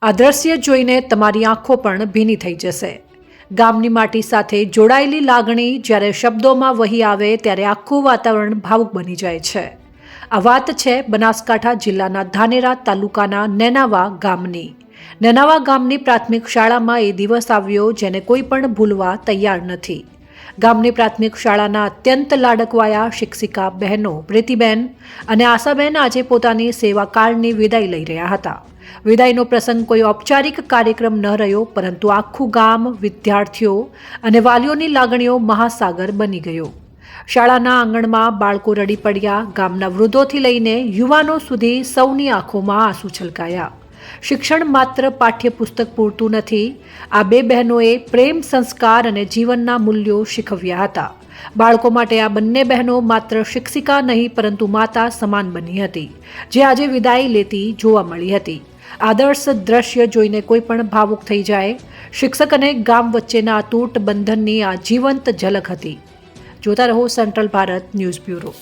આ દ્રશ્ય જોઈને તમારી આંખો પણ ભીની થઈ જશે। ગામની માટી સાથે જોડાયેલી લાગણી જ્યારે શબ્દોમાં વહી આવે ત્યારે આખું વાતાવરણ ભાવુક બની જાય છે। આ વાત છે બનાસકાંઠા જિલ્લાના ધાનેરા તાલુકાના નેનાવા ગામની। નેનાવા ગામની પ્રાથમિક શાળામાં એ દિવસ આવ્યો જેને કોઈ પણ ભૂલવા તૈયાર નથી। ગામની પ્રાથમિક શાળાના અત્યંત લાડકવાયા શિક્ષિકા બહેનો પ્રીતિબેન અને આશાબેન આજે પોતાની સેવાકાળની વિદાય લઈ રહ્યા હતા। વિદાયનો પ્રસંગ કોઈ ઔપચારિક કાર્યક્રમ ન રહ્યો, પરંતુ આખું ગામ, વિદ્યાર્થીઓ અને વાલીઓની લાગણીઓ મહાસાગર બની ગયો। શાળાના આંગણમાં બાળકો રડી પડ્યા। ગામના વૃદ્ધોથી લઈને યુવાનો સુધી સૌની આંખોમાં આંસુ છલકાયા। શિક્ષણ માત્ર પાઠ્યપુસ્તક પૂરતું નથી। આ બે બહેનોએ પ્રેમ, સંસ્કાર અને જીવનના મૂલ્યો શીખવ્યા હતા। બાળકો માટે આ બંને બહેનો માત્ર શિક્ષિકા નહીં પરંતુ માતા સમાન બની હતી, જે આજે વિદાય લેતી જોવા મળી હતી। આદર્શ દ્રશ્ય જોઈને કોઈ પણ ભાવુક થઈ જાય। શિક્ષક અને ગામ વચ્ચેના અતૂટ બંધનની આ જીવંત ઝલક હતી। જોતા રહો સેન્ટ્રલ ભારત ન્યૂઝ બ્યુરો।